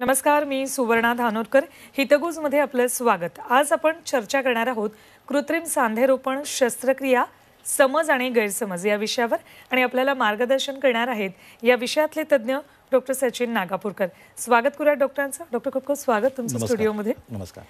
नमस्कार, मी सुवर्णा धानोरकर. हितगुजमध्ये आपलं स्वागत. आज आपण चर्चा करणार आहोत कृत्रिम सांधेरोपण शस्त्रक्रिया, समज आणि गैरसमज या विषयावर. आणि आपल्याला मार्गदर्शन करणार आहेत या विषयातले तज्ञ डॉक्टर सचिन नागापूरकर. स्वागत करूया डॉक्टरांचं. डॉक्टर, खूप खूप स्वागत तुमचं स्टुडिओमध्ये. नमस्कार.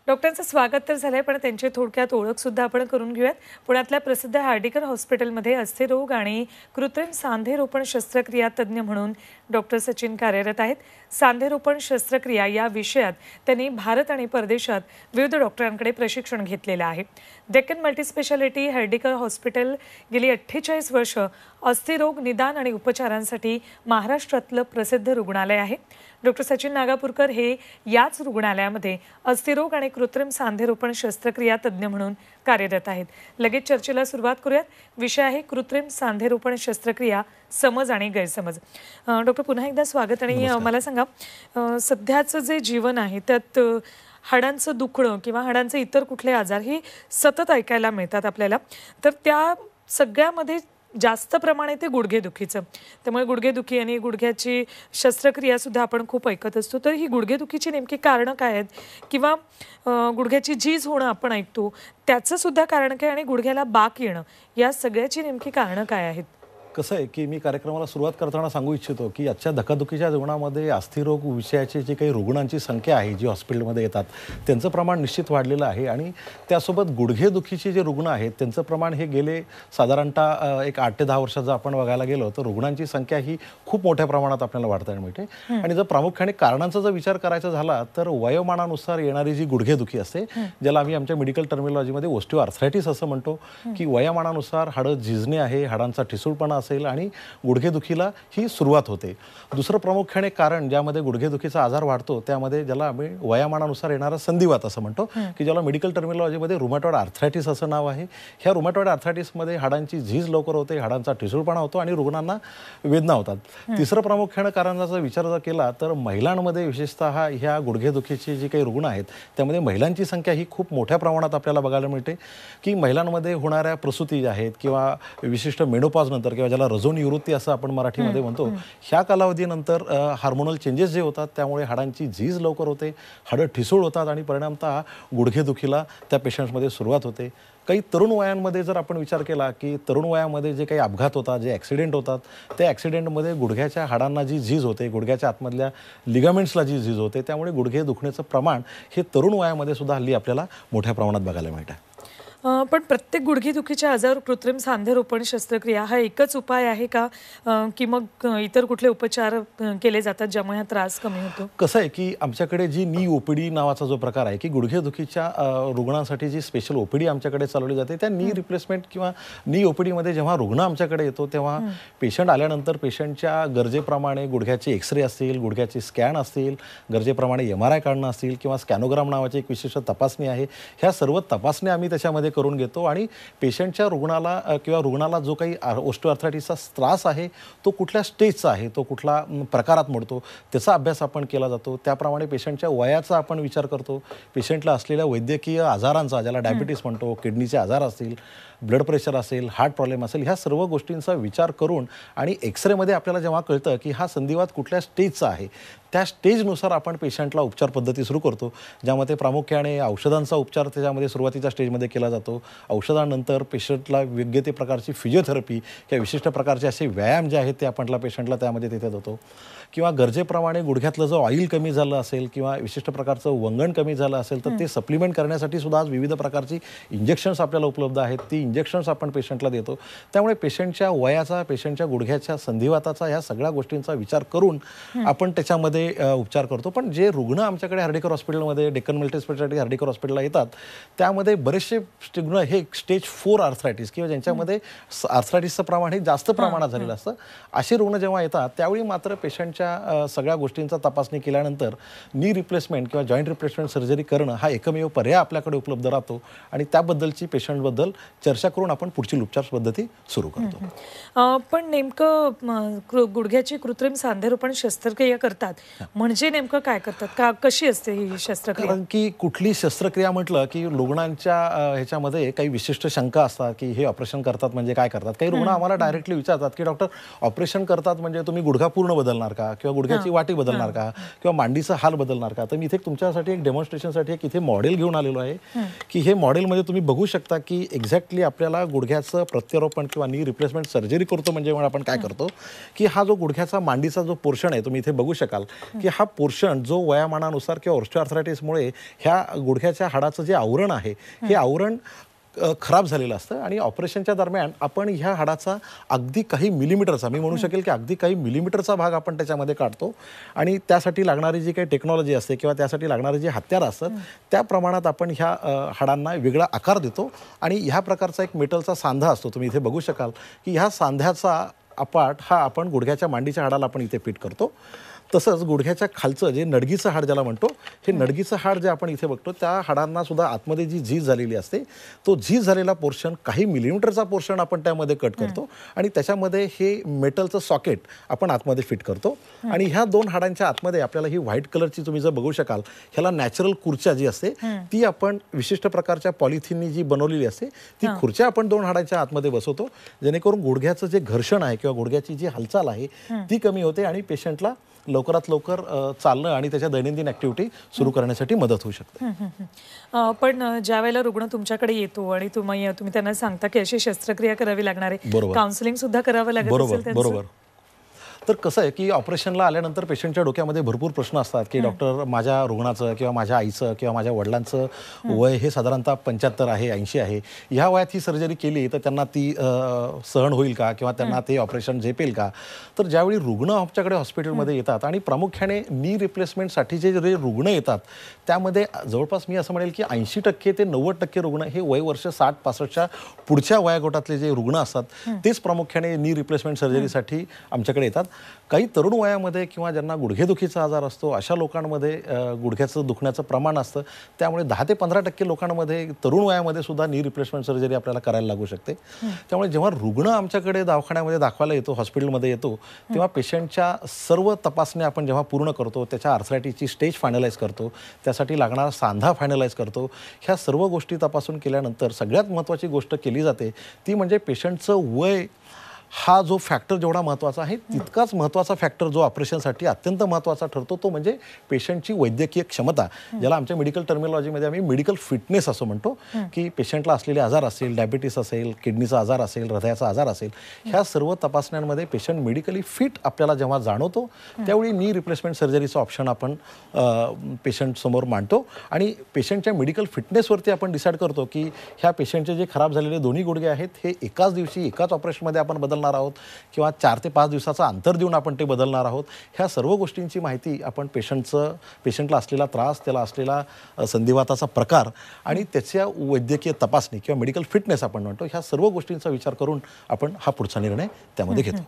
डॉक्टरांचं स्वागत तर झालंय, पण त्यांची थोडक्यात ओळख सुद्धा आपण करून घेऊयात. पुण्यातल्या प्रसिद्ध हार्डिकर हॉस्पिटलमध्ये अस्थिरोग आणि कृत्रिम सांधेरोपण शस्त्रक्रिया तज्ज्ञ म्हणून डॉक्टर सचिन कार्यरत आहेत. सांधेरोपण शस्त्रक्रिया या विषयात त्यांनी भारत आणि परदेशात विविध डॉक्टरांकडे प्रशिक्षण घेतलेलं आहे. डेक्कन मल्टीस्पेशालिटी हार्डिकर हॉस्पिटल गेली 48 वर्ष अस्थिरोग निदान आणि उपचारांसाठी महाराष्ट्रातलं प्रसिद्ध रुग्णालय आहे. डॉक्टर सचिन नागापूरकर हे याच रुग्णालयामध्ये अस्थिरोग आणि कृत्रिम सांधेरोपण शस्त्रक्रिया तज्ज्ञ म्हणून कार्यरत आहेत. लगेच चर्चेला सुरुवात करूयात. विषय आहे कृत्रिम सांधेरोपण शस्त्रक्रिया, समज आणि गैरसमज. डॉक्टर, पुन्हा एकदा स्वागत. आणि मला सांगा, सध्याचं जे जीवन आहे त्यात हाडांचं दुखणं किंवा हाडांचे इतर कुठले आजार हे सतत ऐकायला मिळतात आपल्याला. तर त्या सगळ्यामध्ये जास्त प्रमाणे ते गुडघेदुखीचं, त्यामुळे गुडघेदुखी आणि गुडघ्याची शस्त्रक्रिया सुद्धा आपण खूप ऐकत असतो. तर ही गुडघेदुखीची नेमकी कारणं काय आहेत, किंवा गुडघ्याची झीज होणं आपण ऐकतो, त्याचं सुद्धा कारण काय, आणि गुडघ्याला बाक येणं, या सगळ्याची नेमकी कारणं काय आहेत? कसं आहे की मी कार्यक्रमाला सुरुवात करताना सांगू इच्छितो की आजच्या धकाधुकीच्या जीवनामध्ये अस्थिरोग विषयाची जी काही रुग्णांची संख्या आहे जी हॉस्पिटलमध्ये येतात त्यांचं प्रमाण निश्चित वाढलेलं आहे. आणि त्यासोबत गुडघेदुखीचे जे रुग्ण आहेत त्यांचं प्रमाण हे गेले साधारणतः एक 8 ते 10 वर्षाचं आपण बघायला गेलो तर रुग्णांची संख्या ही खूप मोठ्या प्रमाणात आपल्याला वाढताना मिळते. आणि जर प्रामुख्याने कारणांचा जर विचार करायचा झाला तर वयोमानानुसार येणारी जी गुडघेदुखी असते, ज्याला आम्ही आमच्या मेडिकल टर्मिनॉलॉजीमध्ये ओस्टिओआर्थरायटिस असं म्हणतो, की वयोमानानुसार हाडं झिजणे आहे, हाडांचा ठिसूळपणा असेल आणि गुडघेदुखीला ही सुरुवात होते. दुसरं प्रामुख्याने कारण ज्यामध्ये गुडघेदुखीचा आजार वाढतो त्यामध्ये ज्याला आम्ही वयामानानुसार येणारा संधिवात असं म्हणतो, की ज्याला मेडिकल टर्मिनॉलॉजीमध्ये रुमॅटॉइड आर्थरायटिस असं नाव आहे. ह्या रुमॅटॉइड आर्थरायटिसमध्ये हाडांची झीज लवकर होते, हाडांचा ठिसूळपणा होतो आणि रुग्णांना वेदना होतात. तिसरं प्रामुख्याने कारणाचा विचार जर केला तर महिलांमध्ये विशेषतः ह्या गुडघेदुखीची जी काही रुग्ण आहेत त्यामध्ये महिलांची संख्या ही खूप मोठ्या प्रमाणात आपल्याला बघायला मिळते. की महिलांमध्ये होणाऱ्या प्रसूती ज्या आहेत किंवा विशिष्ट मेनोपॉज नंतर किंवा ज्याला रजो निवृत्ती असं आपण मराठीमध्ये म्हणतो, ह्या कालावधीनंतर हार्मोनल चेंजेस जे होतात त्यामुळे हाडांची झीज लवकर होते, हाडं ठिसूळ होतात आणि परिणामतः गुडघेदुखीला त्या पेशंट्समध्ये सुरुवात होते. काही तरुण वयांमध्ये जर आपण विचार केला की तरुण वयामध्ये जे काही अपघात होतात, जे ॲक्सिडेंट होतात, त्या ॲक्सिडेंटमध्ये गुडघ्याच्या हाडांना जी झीज होते, गुडघ्याच्या आतमधल्या लिगामेंट्सला जी झीज होते, त्यामुळे गुडघे दुखण्याचं प्रमाण हे तरुण वयामध्ये सुद्धा हल्ली आपल्याला मोठ्या प्रमाणात बघायला मिळतं. पण प्रत्येक गुडघेदुखीच्या आजारावर कृत्रिम सांधेरोपण शस्त्रक्रिया हा एकच उपाय आहे का, की मग इतर कुठले उपचार केले जातात ज्यामुळे हा त्रास कमी होतो? कसं आहे की आमच्याकडे जी नी ओपीडी नावाचा जो प्रकार आहे की गुडघेदुखीच्या रुग्णांसाठी जी स्पेशल ओपीडी आमच्याकडे चालवली जाते, त्या नी रिप्लेसमेंट किंवा नी ओपीडीमध्ये जेव्हा रुग्ण आमच्याकडे येतो तेव्हा पेशंट आल्यानंतर पेशंटच्या गरजेप्रमाणे गुडघ्याचे एक्सरे असतील, गुडघ्याचे स्कॅन असतील, गरजेप्रमाणे MRI काढणं असतील किंवा स्कॅनोग्राम नावाची एक विशिष्ट तपासणी आहे, ह्या सर्व तपासण्या आम्ही त्याच्यामध्ये करून घेतो. आणि पेशंटच्या रुग्णाला जो काही ओस्टिओआर्थरायटिसचा त्रास आहे तो कुठल्या स्टेजचा आहे, तो कुठला प्रकारात मोडतो, त्याचा अभ्यास आपण केला जातो. त्याप्रमाणे पेशंटच्या वयाचा आपण विचार करतो, पेशंटला असलेल्या वैद्यकीय आजारांचा, ज्याला डायबिटीस म्हणतो, किडनीचे आजार असतील, ब्लड प्रेशर असेल, हार्ट प्रॉब्लेम असेल, ह्या सर्व गोष्टींचा विचार करून आणि एक्सरेमध्ये आपल्याला जेव्हा कळतं की हा संधिवात कुठल्या स्टेजचा आहे त्या स्टेजनुसार आपण पेशंटला उपचार पद्धती सुरू करतो, ज्यामध्ये प्रामुख्याने औषधांचा उपचार त्याच्यामध्ये सुरुवातीच्या स्टेजमध्ये केला जातो. औषधानंतर पेशंटला योग्य ते प्रकारची फिजिओथेरपी किंवा विशिष्ट प्रकारचे असे व्यायाम जे आहेत ते आपण पेशंटला त्यामध्ये तिथे देतो. किंवा गरजेप्रमाणे गुडघ्यातलं जर ऑइल कमी झालं असेल किंवा विशिष्ट प्रकारचं वंगण कमी झालं असेल तर ते सप्लिमेंट करण्यासाठी सुद्धा आज विविध प्रकारची इंजेक्शन्स आपल्याला उपलब्ध आहेत, ती इंजेक्शन्स आपण पेशंटला देतो. त्यामुळे पेशंटच्या वयाचा, पेशंटच्या गुडघ्याच्या संधिवाताचा, ह्या सगळ्या गोष्टींचा विचार करून आपण त्याच्यामध्ये उपचार करतो. पण जे रुग्ण आमच्याकडे हार्डिकर हॉस्पिटलमध्ये, डेक्कन मल्टीस्पेशालिटी हार्डिकर हॉस्पिटलला येतात त्यामध्ये बरेचसे रुग्ण हे स्टेज 4 आर्थरायटिस किंवा ज्यांच्यामध्ये आर्थरायटिसचं प्रमाण हे जास्त प्रमाणात झालेलं असतं, असे रुग्ण जेव्हा येतात त्यावेळी मात्र पेशंटच्या सगळ्या गोष्टींचा तपासणी केल्यानंतर नी रिप्लेसमेंट किंवा जॉईंट रिप्लेसमेंट सर्जरी करणं हा एकमेव पर्याय आपल्याकडे उपलब्ध राहतो. आणि त्याबद्दलची पेशंटबद्दल चर्चा करून आपण पुढची उपचार पद्धती सुरू करतो. पण नेमकं गुडघ्याची कृत्रिम सांधेरोपण शस्त्रक्रिया करतात म्हणजे नेमकं काय करतात, कशी असते ही शस्त्रक्रिया? कारण की कुठली शस्त्रक्रिया म्हटलं की रुग्णांच्या ह्याच्यामध्ये मनामध्ये काही विशिष्ट शंका असतात की हे ऑपरेशन करतात म्हणजे काय करतात. काही रुग्ण आम्हाला डायरेक्टली विचारतात की डॉक्टर ऑपरेशन करतात म्हणजे तुम्ही गुडघा पूर्ण बदलणार का, किंवा गुडघ्याची वाटी बदलणार का, किंवा मांडीचा हाल बदलणार का. तर मी इथे तुमच्यासाठी एक डेमॉन्स्ट्रेशनसाठी एक इथे मॉडेल घेऊन आलेलो आहे की हे मॉडेलमध्ये तुम्ही बघू शकता की एक्झॅक्टली आपल्याला गुडघ्याचं प्रत्यारोपण किंवा नी रिप्लेसमेंट सर्जरी करतो म्हणजे आपण काय करतो की हा जो गुडघ्याचा मांडीचा जो पोर्शन आहे तुम्ही इथे बघू शकाल की हा पोर्शन जो वयामानानुसार किंवा ऑस्टिओआर्थरायटिसमुळे ह्या गुडघ्याच्या हाडाचं जे आवरण आहे हे आवरण खराब झालेलं असतं आणि ऑपरेशनच्या दरम्यान आपण ह्या हाडाचा अगदी काही मिलीमीटरचा, मी म्हणू शकेल की अगदी काही मिलीमीटरचा भाग आपण त्याच्यामध्ये काढतो आणि त्यासाठी लागणारी जी काही टेक्नॉलॉजी असते किंवा त्यासाठी लागणारे जे हत्यार असतात त्या प्रमाणात आपण ह्या हाडांना वेगळा आकार देतो आणि ह्या प्रकारचा एक मेटलचा सांधा असतो. तुम्ही इथे बघू शकाल की ह्या सांध्याचा अपाट हा आपण गुडघ्याच्या मांडीच्या हाडाला आपण इथे फिट करतो. तसंच गुडघ्याच्या खालचं जे नडगीचं हाड ज्याला म्हणतो, हे नडगीचं हाड जे आपण इथे बघतो त्या हाडांना सुद्धा आतमध्ये जी झीज झालेली असते तो झीज झालेला पोर्शन काही मिलीमीटरचा पोर्शन आपण त्यामध्ये कट करतो आणि त्याच्यामध्ये हे मेटलचं सॉकेट आपण आतमध्ये फिट करतो. आणि ह्या दोन हाडांच्या आतमध्ये आपल्याला ही व्हाईट कलरची तुम्ही जर बघू शकाल ह्याला नॅचरल खुर्च्या जी असते ती आपण विशिष्ट प्रकारच्या पॉलिथिननी जी बनवलेली असते ती खुर्च्या आपण दोन हाडांच्या आतमध्ये बसवतो जेणेकरून गुडघ्याचं जे घर्षण आहे किंवा गुडघ्याची जी हालचाल आहे ती कमी होते आणि पेशंटला लवकरात लवकर चालणं आणि त्याच्या दैनंदिन ऍक्टिव्हिटी सुरू करण्यासाठी मदत होऊ शकते. पण ज्या वेळेला रुग्ण तुमच्याकडे येतो आणि तुम्ही त्यांना सांगता की अशी शस्त्रक्रिया करावी लागणार आहे, काउन्सिलिंग सुद्धा करावं लागेल. बरोबर. तर कसं आहे की ऑपरेशनला आल्यानंतर पेशंटच्या डोक्यामध्ये भरपूर प्रश्न असतात की डॉक्टर माझ्या रुग्णाचं किंवा माझ्या आईचं किंवा माझ्या वडिलांचं वय हे साधारणतः 75 आहे 80 आहे, ह्या वयात ही सर्जरी केली तर त्यांना ती सहन होईल का किंवा त्यांना ते ऑपरेशन झेपेल का. तर ज्यावेळी रुग्ण आमच्याकडे हॉस्पिटलमध्ये येतात आणि प्रामुख्याने नी रिप्लेसमेंटसाठी जे रुग्ण येतात त्यामध्ये जवळपास मी असं म्हणेल की 80% ते 90% रुग्ण हे वय वर्ष 60-65च्या पुढच्या वयोगटातले जे रुग्ण असतात तेच प्रामुख्याने नी रिप्लेसमेंट सर्जरीसाठी आमच्याकडे येतात. काही तरुण वयामध्ये किंवा ज्यांना गुडघेदुखीचा आजार असतो अशा लोकांमध्ये गुडघ्याचं दुखण्याचं प्रमाण असतं, त्यामुळे 10 ते 15% लोकांमध्ये तरुण वयामध्ये सुद्धा नी रिप्लेसमेंट सर्जरी आपल्याला करायला लागू शकते. त्यामुळे जेव्हा रुग्ण आमच्याकडे दवाखान्यामध्ये दाखवायला येतो, हॉस्पिटलमध्ये येतो, तेव्हा पेशंटच्या सर्व तपासण्या आपण जेव्हा पूर्ण करतो, त्याच्या आर्थरायटिसची स्टेज फायनलाइज करतो, त्यासाठी लागणारा सांधा फायनलाइज करतो, ह्या सर्व गोष्टी तपासून केल्यानंतर सगळ्यात महत्त्वाची गोष्ट केली जाते ती म्हणजे पेशंटचं वय हा जो फॅक्टर जेवढा महत्त्वाचा आहे तितकाच महत्त्वाचा फॅक्टर जो ऑपरेशनसाठी अत्यंत महत्त्वाचा ठरतो तो म्हणजे पेशंटची वैद्यकीय क्षमता, ज्याला आमच्या मेडिकल टर्मिनॉलॉजीमध्ये आम्ही मेडिकल फिटनेस असं म्हणतो. की पेशंटला असलेले आजार असेल, डायबिटीस असेल, किडनीचा आजार असेल, हृदयाचा आजार असेल, ह्या सर्व तपासण्यांमध्ये पेशंट मेडिकली फिट आपल्याला जेव्हा जाणवतो त्यावेळी नी रिप्लेसमेंट सर्जरीचा ऑप्शन आपण पेशंटसमोर मांडतो आणि पेशंटच्या मेडिकल फिटनेसवरती आपण डिसाईड करतो की ह्या पेशंटचे जे खराब झालेले दोन्ही गुडघे आहेत हे एकाच दिवशी एकाच ऑपरेशनमध्ये आपण बदलणार आहोत किंवा 4 ते 5 दिवसाचा अंतर देऊन आपण ते बदलणार आहोत. ह्या सर्व गोष्टींची माहिती आपण पेशंटला असलेला त्रास, त्याला असलेला संधिवाताचा प्रकार आणि त्याच्या वैद्यकीय तपासणी किंवा मेडिकल फिटनेस आपण म्हणतो, ह्या सर्व गोष्टींचा विचार करून आपण हा पुढचा निर्णय त्यामध्ये घेतो.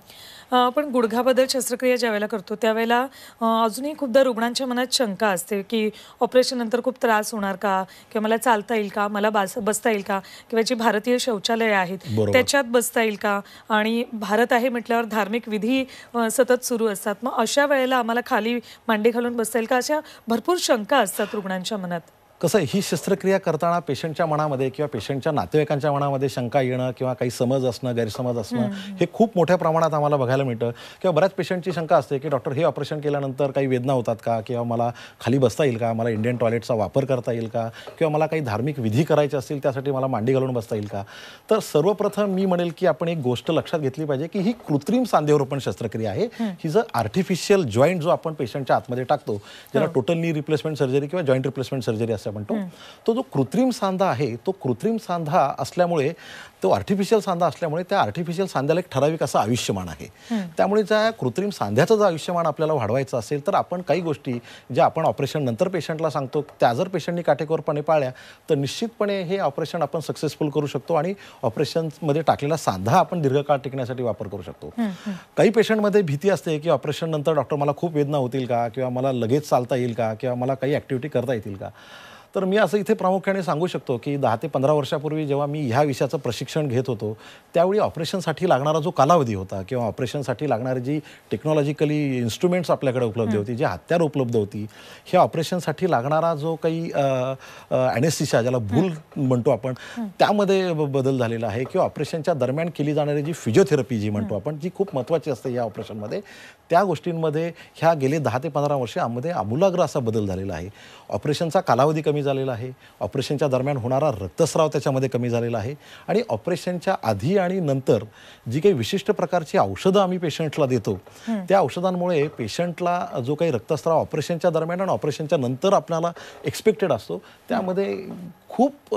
पण गुडघाबद्दल शस्त्रक्रिया ज्या वेळेला करतो त्यावेळेला अजूनही खूपदा रुग्णांच्या मनात शंका असते की ऑपरेशन नंतर खूप त्रास होणार का, किंवा मला चालता येईल का, मला बसता येईल का, किंवा जी भारतीय शौचालय आहेत त्याच्यात बसता येईल का, आणि भारत आहे म्हटल्यावर धार्मिक विधी सतत सुरू असतात, मग अशा वेळेला आम्हाला खाली मांडी घालून बसता येईल का, अशा भरपूर शंका असतात रुग्णांच्या मनात. कसं आहे, ही शस्त्रक्रिया करताना पेशंटच्या मनामध्ये किंवा पेशंटच्या नातेवाईकांच्या मनामध्ये शंका येणं किंवा काही समज असणं, गैरसमज असणं हे खूप मोठ्या प्रमाणात आम्हाला बघायला मिळतं. किंवा बऱ्याच पेशंटची शंका असते की डॉक्टर हे ऑपरेशन केल्यानंतर काही वेदना होतात का, किंवा मला खाली बसता येईल का, मला इंडियन टॉयलेटचा वापर करता येईल का, किंवा मला काही धार्मिक विधी करायचे असतील त्यासाठी मला मांडी घालून बसता येईल का. तर सर्वप्रथम मी म्हणेल की आपण एक गोष्ट लक्षात घेतली पाहिजे की ही कृत्रिम सांधेरोपण शस्त्रक्रिया आहे. ही जर आर्टिफिशियल जॉईंट जो आपण पेशंटच्या आतमध्ये टाकतो ज्याला टोटल नी रिप्लेसमेंट सर्जरी किंवा जॉईंट रिप्लेसमेंट सर्जरी असं म्हणतो, तो जो कृत्रिम सांधा आहे तो कृत्रिम सांधा असल्यामुळे, तो आर्टिफिशियल सांधा असल्यामुळे त्या आर्टिफिशियल सांध्याला एक ठराविक असं आयुष्यमान आहे. त्यामुळे त्या कृत्रिम सांध्याचं जर आयुष्यमान आपल्याला वाढवायचं असेल तर आपण काही गोष्टी ज्या आपण ऑपरेशन नंतर पेशंटला सांगतो त्या जर पेशंटनी काटेकोरपणे पाळल्या तर निश्चितपणे हे ऑपरेशन आपण सक्सेसफुल करू शकतो आणि ऑपरेशनमध्ये टाकलेला सांधा आपण दीर्घकाळ टिकण्यासाठी वापर करू शकतो. काही पेशंटमध्ये भीती असते की ऑपरेशन नंतर डॉक्टर मला खूप वेदना होतील का, किंवा मला लगेच चालता येईल का, किंवा मला काही ॲक्टिव्हिटी करता येतील का. तर मी असं इथे प्रामुख्याने सांगू शकतो की 10 ते 15 वर्षापूर्वी जेव्हा मी ह्या विषयाचं प्रशिक्षण घेत होतो त्यावेळी ऑपरेशनसाठी लागणारा जो कालावधी होता किंवा ऑपरेशनसाठी लागणारी जी टेक्नॉलॉजिकली इन्स्ट्रुमेंट्स आपल्याकडे उपलब्ध होती, जी हत्यार उपलब्ध होती, हे ऑपरेशनसाठी लागणारा जो काही ॲनेस्थेशिया ज्याला भूल म्हणतो आपण त्यामध्ये बदल झालेला आहे किंवा ऑपरेशनच्या दरम्यान केली जाणारी जी फिजिओथेरपी जी म्हणतो आपण, जी खूप महत्त्वाची असते या ऑपरेशनमध्ये, त्या गोष्टींमध्ये ह्या गेले 10 ते 15 वर्षांमध्ये आमूलाग्र असा बदल झालेला आहे. ऑपरेशनचा कालावधी कमी झालेला आहे, ऑपरेशनच्या दरम्यान होणारा रक्तस्राव त्याच्यामध्ये कमी झालेला आहे आणि ऑपरेशनच्या आधी आणि नंतर जी काही विशिष्ट प्रकारची औषधं आम्ही पेशंटला देतो त्या औषधांमुळे पेशंटला जो काही रक्तस्राव ऑपरेशनच्या दरम्यान आणि ऑपरेशनच्या नंतर आपल्याला एक्सपेक्टेड असतो त्यामध्ये खूप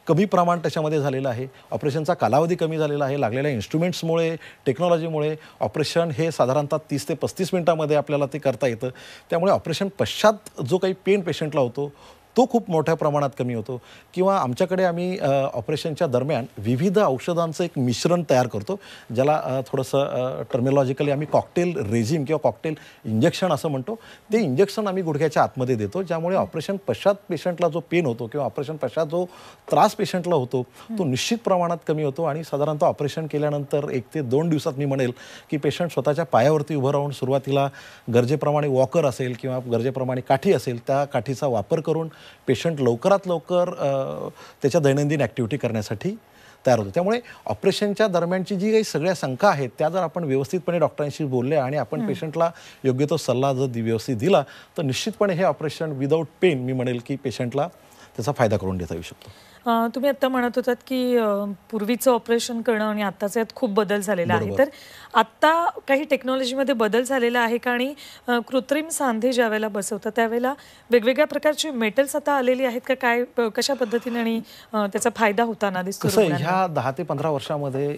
कमी प्रमाण त्याच्यामध्ये झालेलं आहे. ऑपरेशनचा कालावधी कमी झालेला आहे. लागलेल्या इन्स्ट्रुमेंट्समुळे, टेक्नॉलॉजीमुळे ऑपरेशन हे साधारणतः 30 ते 35 मिनिटांमध्ये आपल्याला ते करता येतं. त्यामुळे ऑपरेशन पश्चात जो काही पेन पेशंटला होतो तो खूप मोठ्या प्रमाणात कमी होतो. किंवा आमच्याकडे आम्ही ऑपरेशनच्या दरम्यान विविध औषधांचं एक मिश्रण तयार करतो, ज्याला थोडंसं टर्मिनॉलॉजिकली आम्ही कॉकटेल रेजिम किंवा कॉकटेल इंजेक्शन असं म्हणतो. ते इंजेक्शन आम्ही गुडघ्याच्या आतमध्ये देतो, ज्यामुळे ऑपरेशन पश्चात पेशंटला जो पेन होतो किंवा ऑपरेशन पश्चात जो त्रास पेशंटला होतो तो निश्चित प्रमाणात कमी होतो. आणि साधारणतः ऑपरेशन केल्यानंतर 1 ते 2 दिवसात मी म्हणेल की पेशंट स्वतःच्या पायावरती उभं राहून सुरुवातीला गरजेप्रमाणे वॉकर असेल किंवा गरजेप्रमाणे काठी असेल त्या काठीचा वापर करून पेशंट लवकरात लवकर त्याच्या दैनंदिन ॲक्टिव्हिटी करण्यासाठी तयार होतो. त्यामुळे ऑपरेशनच्या दरम्यानची जी काही सगळ्या शंका आहेत त्या जर आपण व्यवस्थितपणे डॉक्टरांशी बोलले आणि आपण पेशंटला योग्य तो सल्ला जर व्यवस्थित दिला तर निश्चितपणे हे ऑपरेशन विदाऊट पेन मी म्हणेल की पेशंटला त्याचा फायदा करून देता येऊ शकतो. तुम्ही आता म्हणत होतात की पूर्वीचं ऑपरेशन करणं आणि आत्ताचं यात खूप बदल झालेला आहे. तर आत्ता काही टेक्नॉलॉजीमध्ये बदल झालेला आहे का? आणि कृत्रिम सांधे ज्या वेळेला बसवतात त्यावेळेला वेगवेगळ्या प्रकारची मेटल्स आता आलेली आहेत का? काय कशा पद्धतीने आणि त्याचा फायदा होताना दिसतो? कसं ह्या 10 ते 15 वर्षामध्ये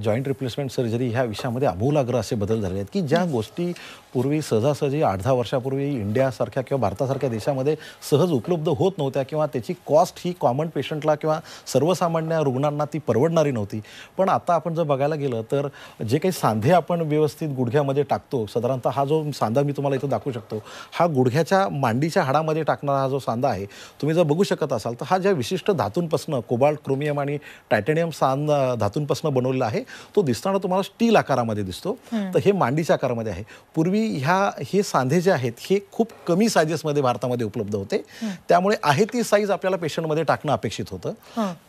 जॉईंट रिप्लेसमेंट सर्जरी ह्या विषयामध्ये आमूलाग्र असे बदल झाले आहेत की ज्या गोष्टी पूर्वी सहजासहजी 8-10 वर्षापूर्वी इंडियासारख्या किंवा भारतासारख्या देशामध्ये सहज उपलब्ध होत नव्हत्या किंवा त्याची कॉस्ट ही कॉमन पेशंटला किंवा सर्वसामान्य रुग्णांना ती परवडणारी नव्हती. पण आता आपण जर बघायला गेलं तर जे काही सांधे आपण व्यवस्थित गुडघ्यामध्ये टाकतो, साधारणतः हा जो सांधा मी तुम्हाला इथं दाखवू शकतो, हा गुडघ्याच्या मांडीच्या हाडामध्ये टाकणारा हा जो सांधा आहे, तुम्ही जर बघू शकत असाल तर हा ज्या विशिष्ट धातूंपासून कोबाल्ट, क्रोमियम आणि टायटॅनियम धातूंपासून बनवलेला आहे तो दिसताना तुम्हाला स्टील आकारामध्ये दिसतो. तर हे मांडीच्या आकारामध्ये आहे. पूर्वी हे सांधे जे आहेत हे खूप कमी सायझेसमध्ये भारतामध्ये उपलब्ध होते, त्यामुळे आहे ती साईज आपल्याला पेशंटमध्ये टाकणं अपेक्षित होतं.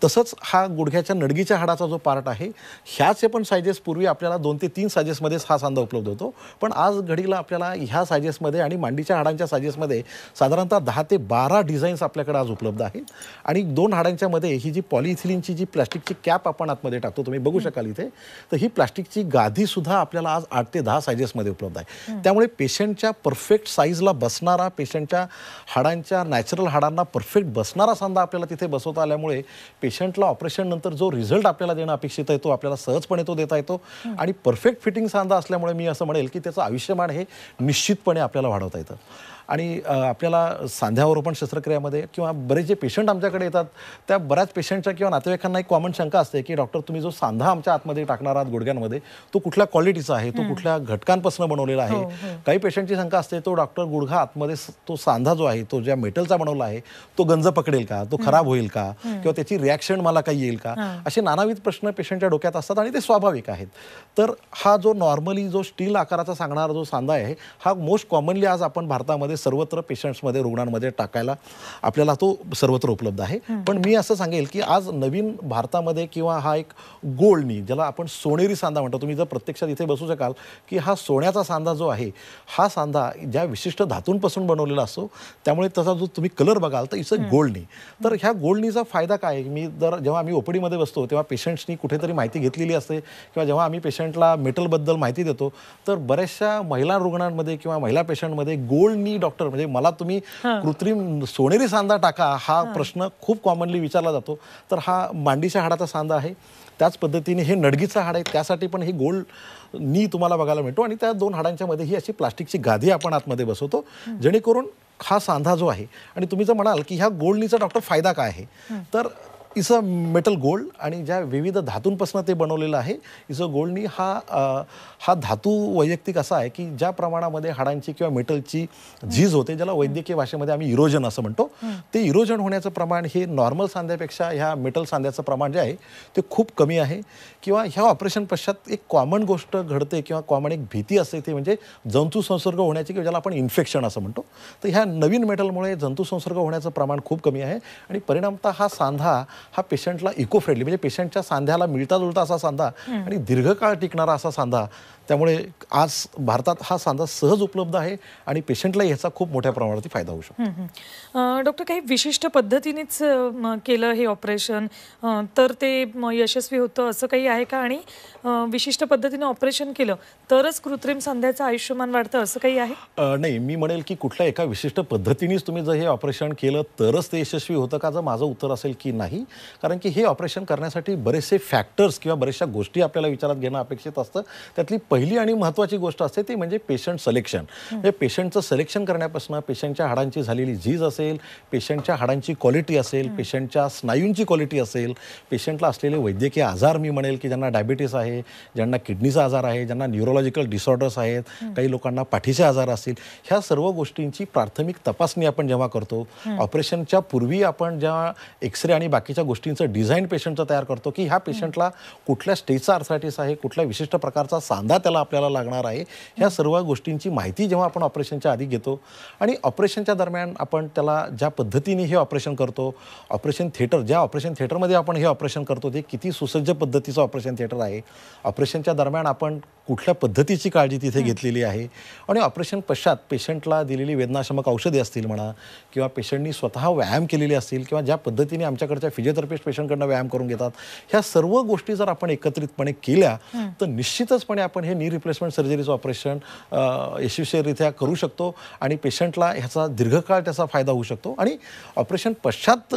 तसंच हा गुडघ्याच्या नडगीच्या हाडाचा जो पार्ट आहे ह्याचे पण सायझेस पूर्वी आपल्याला 2 ते 3 सायझेसमध्येच हा सांधा उपलब्ध होतो. पण आज घडीला आपल्याला ह्या सायझेसमध्ये आणि मांडीच्या हाडांच्या सायझेसमध्ये साधारणतः 10 ते 12 डिझाईन्स आपल्याकडे आज उपलब्ध आहेत. आणि 2 हाडांच्या मध्ये ही जी पॉलिइथिलीनची जी प्लॅस्टिकची कॅप आपण आतमध्ये टाकतो, तुम्ही बघू शकाल इथे, तर ही प्लॅस्टिकची गादी सुद्धा आपल्याला आज 8 ते 10 सायझेसमध्ये उपलब्ध आहे. त्यामुळे पेशंटच्या परफेक्ट साईजला बसणारा, पेशंटच्या हाडांच्या नॅचरल हाडांना परफेक्ट बसणारा सांधा आपल्याला तिथे बसवता आल्यामुळे पेशंटला ऑपरेशन नंतर जो रिझल्ट आपल्याला देणं अपेक्षित आहे तो आपल्याला सहजपणे तो देता येतो. आणि परफेक्ट फिटिंग सांधा असल्यामुळे मी असं म्हणेल की त्याचं आयुष्यमान हे निश्चितपणे आपल्याला वाढवता येतं. आणि आपल्याला सांध्यावरोपण शस्त्रक्रियामध्ये किंवा बरेच जे पेशंट आमच्याकडे येतात त्या बऱ्याच पेशंटच्या किंवा नातेवाईकांना एक कॉमन शंका असते की डॉक्टर तुम्ही जो सांधा आमच्या आतमध्ये टाकणार आहात गुडघ्यांमध्ये तो कुठल्या क्वालिटीचा आहे, तो कुठल्या घटकांपासून बनवलेला आहे. काही पेशंटची शंका असते तो डॉक्टर गुडघा आतमध्ये तो सांधा जो आहे तो ज्या मेटलचा बनवला आहे तो गंज पकडेल का, तो खराब होईल का, किंवा त्याची रिॲक्शन मला काही येईल का, असे नानाविध प्रश्न पेशंटच्या डोक्यात असतात आणि ते स्वाभाविक आहेत. तर हा जो नॉर्मली जो स्टील आकाराचा सांगणारा जो सांधा आहे हा मोस्ट कॉमनली आज आपण भारतामध्ये सर्वत्र पेशंट्समध्ये, रुग्णांमध्ये टाकायला आपल्याला तो सर्वत्र उपलब्ध आहे. पण मी असं सांगेल की आज नवीन भारतामध्ये किंवा हा एक गोल्डनी ज्याला आपण सोनेरी सांधा म्हणतो, तुम्ही जर प्रत्यक्षात इथे बसू शकाल की हा सोन्याचा सांधा जो आहे हा सांधा ज्या विशिष्ट धातूंपासून बनवलेला असतो त्यामुळे त्याचा जो तुम्ही कलर बघाल तर इट्स अ गोल्डनी. तर ह्या गोल्डनीचा फायदा काय? मी जेव्हा आम्ही ओपीडीमध्ये बसतो तेव्हा पेशंट्सनी कुठेतरी माहिती घेतलेली असते किंवा जेव्हा आम्ही पेशंटला मेटलबद्दल माहिती देतो तर बऱ्याचशा महिला रुग्णांमध्ये किंवा महिला पेशंटमध्ये गोल्डनी डॉक्टर म्हणजे मला तुम्ही कृत्रिम सोनेरी सांधा टाका हा प्रश्न खूप कॉमनली विचारला जातो. तर हा मांडीच्या हाडाचा सांधा आहे, त्याच पद्धतीने हे नडगीचं हाड आहे त्यासाठी पण हे गोल्ड नी तुम्हाला बघायला मिळतो. आणि त्या 2 हाडांच्या मध्ये ही अशी प्लास्टिकची गादी आपण आतमध्ये बसवतो जेणेकरून हा सांधा जो आहे. आणि तुम्ही जर म्हणाल की ह्या गोल्डनीचा डॉक्टर फायदा काय आहे, तर इज अ मेटल गोल्ड आणि ज्या विविध धातूंपासून ते बनवलेलं आहे. इज अ गोल्डनी हा धातू वैयक्तिक असा आहे की ज्या प्रमाणामध्ये हाडांची किंवा मेटलची झीज होते, ज्याला वैद्यकीय भाषेमध्ये आम्ही इरोजन असं म्हणतो, ते इरोजन होण्याचं प्रमाण हे नॉर्मल सांध्यापेक्षा ह्या मेटल सांध्याचं प्रमाण जे आहे ते खूप कमी आहे. किंवा ह्या ऑपरेशन पश्चात एक कॉमन गोष्ट घडते किंवा कॉमन एक भीती असते, ते म्हणजे जंतू संसर्ग होण्याची किंवा ज्याला आपण इन्फेक्शन असं म्हणतो. तर ह्या नवीन मेटलमुळे जंतू संसर्ग होण्याचं प्रमाण खूप कमी आहे आणि परिणामतः हा सांधा हा पेशंटला इको फ्रेंडली, म्हणजे पेशंटच्या सांध्याला मिळता जुळता असा सांधा आणि दीर्घकाळ टिकणारा असा सांधा. त्यामुळे आज भारतात हा सांधा सहज उपलब्ध आहे आणि पेशंटला याचा खूप मोठ्या प्रमाणात फायदा होऊ शकतो. डॉक्टर, काही विशिष्ट पद्धतीनेच केलं हे ऑपरेशन तर ते यशस्वी होतं असं काही आहे का? आणि विशिष्ट पद्धतीने ऑपरेशन केलं तरच कृत्रिम सांध्याचं आयुष्यमान वाढतं असं काही आहे? नाही, मी म्हणेल की कुठल्या एका विशिष्ट पद्धतीनेच तुम्ही जर हे ऑपरेशन केलं तरच ते यशस्वी होतं का, जर माझं उत्तर असेल की नाही. कारण की हे ऑपरेशन करण्यासाठी बरेचसे फॅक्टर्स किंवा बऱ्याचशा गोष्टी आपल्याला विचारात घेणं अपेक्षित असतं. त्यातली पहिली आणि महत्त्वाची गोष्ट असते ती म्हणजे पेशंट सिलेक्शन. म्हणजे पेशंटचं सिलेक्शन करण्यापासून पेशंटच्या हाडांची झालेली झीज असेल, पेशंटच्या हाडांची क्वालिटी असेल, पेशंटच्या स्नायूंची क्वालिटी असेल, पेशंटला असलेले वैद्यकीय आजार, मी म्हणेल की ज्यांना डायबिटीस आहे, ज्यांना किडनीचा आजार आहे, ज्यांना न्यूरोलॉजिकल डिसऑर्डर्स आहेत, काही लोकांना पाठीचे आजार असतील, ह्या सर्व गोष्टींची प्राथमिक तपासणी आपण जेव्हा करतो, ऑपरेशनच्या पूर्वी आपण जेव्हा एक्सरे आणि बाकीच्या गोष्टींचं डिझाईन पेशंटचं तयार करतो की ह्या पेशंटला कुठल्या स्टेजचा आर्थरायटिस आहे, कुठल्या विशिष्ट प्रकारचा सांधा त्याला आपल्याला लागणार आहे, ह्या सर्व गोष्टींची माहिती जेव्हा आपण ऑपरेशनच्या आधी घेतो आणि ऑपरेशनच्या दरम्यान आपण त्याला ज्या पद्धतीने हे ऑपरेशन करतो, ऑपरेशन थिएटर, ज्या ऑपरेशन थिएटरमध्ये आपण हे ऑपरेशन करतो ते किती सुसज्ज पद्धतीचं ऑपरेशन थिएटर आहे, ऑपरेशनच्या दरम्यान आपण कुठल्या पद्धतीची काळजी तिथे घेतलेली आहे आणि ऑपरेशन पश्चात पेशंटला दिलेली वेदनाशमक औषधे असतील म्हणा किंवा पेशंटनी स्वतः व्यायाम केलेले असतील किंवा ज्या पद्धतीने आमच्याकडच्या फिजिओथेरपिस्ट पेशंटकडनं व्यायाम करून घेतात, ह्या सर्व गोष्टी जर आपण एकत्रितपणे केल्या तर निश्चितचपणे आपण हे नी रिप्लेसमेंट सर्जरीचं ऑपरेशन यशस्वीरित्या करू शकतो आणि पेशंटला ह्याचा दीर्घकाळ त्याचा फायदा होऊ शकतो. आणि ऑपरेशन पश्चात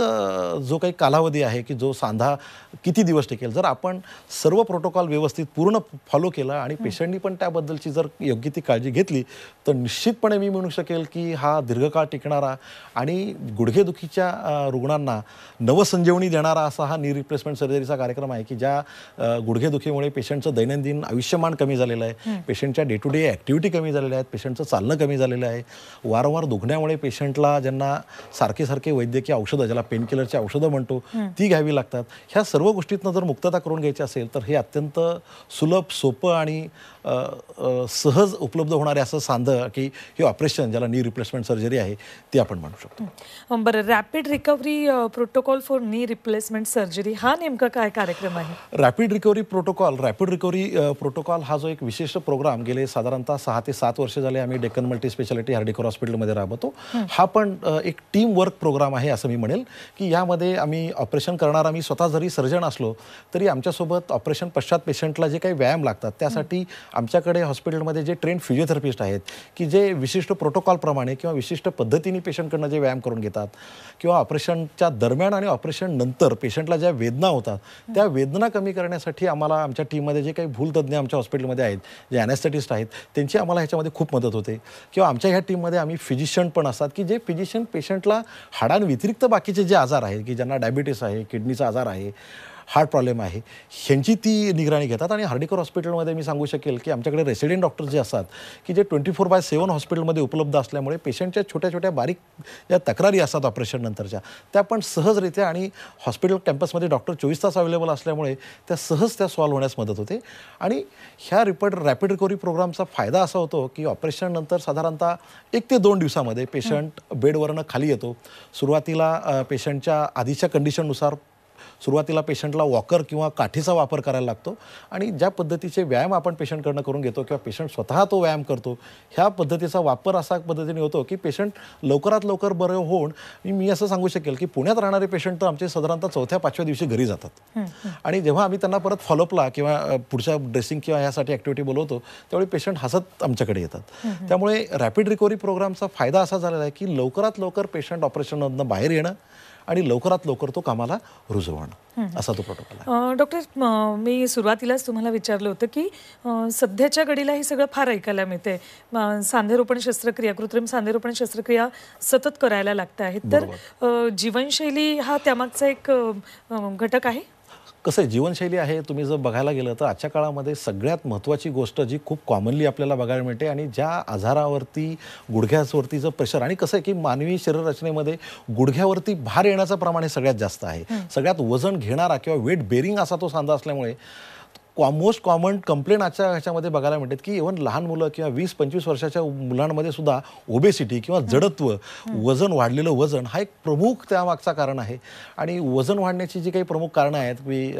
जो काही कालावधी आहे की जो सांधा किती दिवस टिकेल, जर आपण सर्व प्रोटोकॉल व्यवस्थित पूर्ण फॉलो केला आणि पेशंटनी पण त्याबद्दलची जर योग्य ती काळजी घेतली तर निश्चितपणे मी म्हणू शकेल की हा दीर्घकाळ टिकणारा आणि गुडघेदुखीच्या रुग्णांना नवसंजीवनी देणारा असा हा नी रिप्लेसमेंट सर्जरीचा कार्यक्रम आहे की ज्या गुडघेदुखीमुळे पेशंटचं दैनंदिन आयुष्यमान कमी झालेलं आहे, पेशंटच्या डे टू डे ॲक्टिव्हिटी कमी झालेल्या आहेत, पेशंटचं चालणं कमी झालेलं आहे, वारंवार दुखण्यामुळे पेशंटला ज्यांना सारखे वैद्यकीय औषधं, ज्याला पेनकिलरची औषधं म्हणतो, ती घ्यावी लागतात. ह्या सर्व गोष्टीतनं जर मुक्तता करून घ्यायची असेल तर हे अत्यंत सुलभ, सोपं आणि सहज उपलब्ध होणारे असं सांधं की हे ऑपरेशन, ज्याला नी रिप्लेसमेंट सर्जरी आहे, ती आपण म्हणू शकतो. बरं, rapid recovery protocol for knee replacement surgery हा नेमका काय कार्यक्रम आहे? रॅपिड रिकव्हरी प्रोटोकॉल हा जो एक विशिष्ट प्रोग्राम गेले साधारणतः 6 ते 7 वर्ष झाले आम्ही डेक्कन मल्टी स्पेशालिटी हार्डिकोर हॉस्पिटलमध्ये राबवतो. हा पण एक टीम वर्क प्रोग्राम आहे असं मी म्हणेल की यामध्ये आम्ही ऑपरेशन करणार, आम्ही स्वतः जरी सर्जन असलो तरी आमच्यासोबत ऑपरेशन पश्चात पेशंटला जे काही व्यायाम लागतात त्यासाठी आमच्याकडे हॉस्पिटलमध्ये जे ट्रेन फिजिओथेरपिस्ट आहेत की जे विशिष्ट प्रोटोकॉलप्रमाणे किंवा विशिष्ट पद्धतीने पेशंटकडनं जे व्यायाम करून घेतात किंवा ऑपरेशनच्या दरम्यान आणि ऑपरेशन नंतर पेशंटला ज्या वेदना होतात त्या वेदना कमी करण्यासाठी आम्हाला आमच्या टीममध्ये जे काही भूलतज्ञ आमच्या हॉस्पिटलमध्ये आहेत, जे ॲनेस्थेटिस्ट आहेत, त्यांची आम्हाला ह्याच्यामध्ये खूप मदत होते. किंवा आमच्या ह्या टीममध्ये आम्ही फिजिशियन पण असतात की जे फिजिशियन पेशंटला हाडांव्यतिरिक्त बाकीचे जे आजार आहेत की ज्यांना डायबिटीस आहे, किडनीचा आजार आहे, हार्ट प्रॉब्लेम आहे, ह्यांची ती निगराणी घेतात. आणि हार्डिकोर हॉस्पिटलमध्ये मी सांगू शकेल की आमच्याकडे रेसिडेंट डॉक्टर जे असतात की जे 24/7 हॉस्पिटलमध्ये उपलब्ध असल्यामुळे पेशंटच्या छोट्या बारीक ज्या तक्रारी असतात ऑपरेशन नंतरच्या त्या पण सहजरित्या आणि हॉस्पिटल कॅम्पसमध्ये डॉक्टर 24 तास अवेलेबल असल्यामुळे त्या सहज त्या सॉल्व्ह होण्यास मदत होते. आणि ह्या रॅपिड रिकव्हरी प्रोग्रामचा फायदा असा होतो की ऑपरेशन नंतर साधारणतः 1 ते 2 दिवसामध्ये पेशंट बेडवरनं खाली येतो. सुरुवातीला पेशंटच्या आधीच्या कंडिशननुसार सुरुवातीला पेशंटला वॉकर किंवा काठीचा वापर करायला लागतो आणि ज्या पद्धतीचे व्यायाम आपण पेशंटकडनं करून घेतो किंवा पेशंट स्वतः तो व्यायाम करतो, ह्या पद्धतीचा वापर असा पद्धतीने होतो की पेशंट लवकरात लवकर बरं होऊन मी असं सांगू शकेल की पुण्यात राहणारे पेशंट तर आमचे साधारणतः 4थ्या-5व्या दिवशी घरी जातात. आणि जेव्हा आम्ही त्यांना परत फॉलोअपला किंवा पुढच्या ड्रेसिंग किंवा ह्यासाठी ॲक्टिव्हिटी बोलवतो त्यावेळी पेशंट हसत आमच्याकडे येतात. त्यामुळे रॅपिड रिकव्हरी प्रोग्रामचा फायदा असा झालेला आहे की लवकरात लवकर पेशंट ऑपरेशनमधनं बाहेर येणं आणि लवकरात लवकर तो कामाला रुजू होणं, असा तो प्रोटोकॉल आहे. डॉक्टर, मी सुरुवातीलाच तुम्हाला विचारलं होतं की सध्याच्या घडीला हे सगळं फार ऐकायला मिळते. सांधेरोपण शस्त्रक्रिया, कृत्रिम सांधेरोपण शस्त्रक्रिया सतत करायला लागत आहेत, तर जीवनशैली हा त्यामागचा एक घटक आहे. कसं आहे, जीवनशैली आहे. तुम्ही जर बघायला गेलं तर आजच्या काळामध्ये सगळ्यात महत्त्वाची गोष्ट जी खूप कॉमनली आपल्याला बघायला मिळते आणि ज्या आजारावरती, गुडघ्यावरतीचं प्रेशर, आणि कसं आहे की मानवी शरीररचनेमध्ये गुडघ्यावरती भार येण्याचं प्रमाण हे सगळ्यात जास्त आहे. सगळ्यात वजन घेणारा किंवा वेट बेरिंग असा तो सांधा असल्यामुळे मोस्ट कॉमन कंप्लेंट आजच्या ह्याच्यामध्ये बघायला मिळतात की इव्हन लहान मुलं किंवा 20-25 वर्षाच्या मुलांमध्ये सुद्धा ओबेसिटी किंवा जडत्व, वजन वाढलेलं वजन हा एक प्रमुख त्यामागचा कारण आहे. आणि वजन वाढण्याची जी काही प्रमुख कारणं आहेत की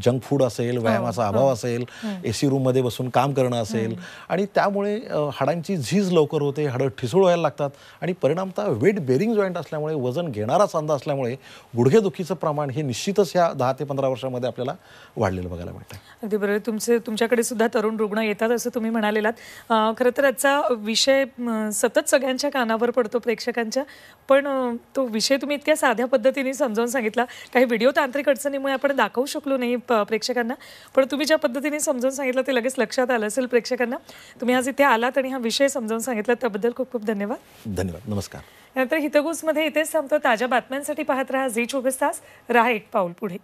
जंक फूड असेल, व्यायामाचा अभाव असेल, AC रूममध्ये बसून काम करणं असेल, आणि त्यामुळे हाडांची झीज लवकर होते, हाडं ठिसूळ व्हायला लागतात, आणि परिणामतः वेट बेरिंग जॉईंट असल्यामुळे, वजन घेणारा सांधा असल्यामुळे गुडघेदुखीचं प्रमाण हे निश्चितच ह्या 10 ते 15 वर्षामध्ये आपल्याला वाढलेलं बघायला मिळतं. अगदी बरोबर. तुमच्याकडे सुद्धा तरुण रुग्ण येतात असं तुम्ही म्हणालेलात. खरं तर आजचा विषय सतत सगळ्यांच्या कानावर पडतो, प्रेक्षकांच्या, पण तो विषय तुम्ही इतक्या साध्या पद्धतीने समजावून सांगितला. काही व्हिडिओ तांत्रिक अडचणीमुळे आपण दाखवू शकलो नाही प्रेक्षकांना, पण तुम्ही ज्या पद्धतीने समजावून सांगितलं ते लगेच लक्षात आलं असेल प्रेक्षकांना. तुम्ही आज इथे आलात आणि हा विषय समजावून सांगितला त्याबद्दल खूप खूप धन्यवाद. धन्यवाद. नमस्कार. नंतर हितगुजमध्ये इथेच थांबतो. ताज्या बातम्यांसाठी पाहत रहा झी 24 तास. रहा एक पाऊल पुढे.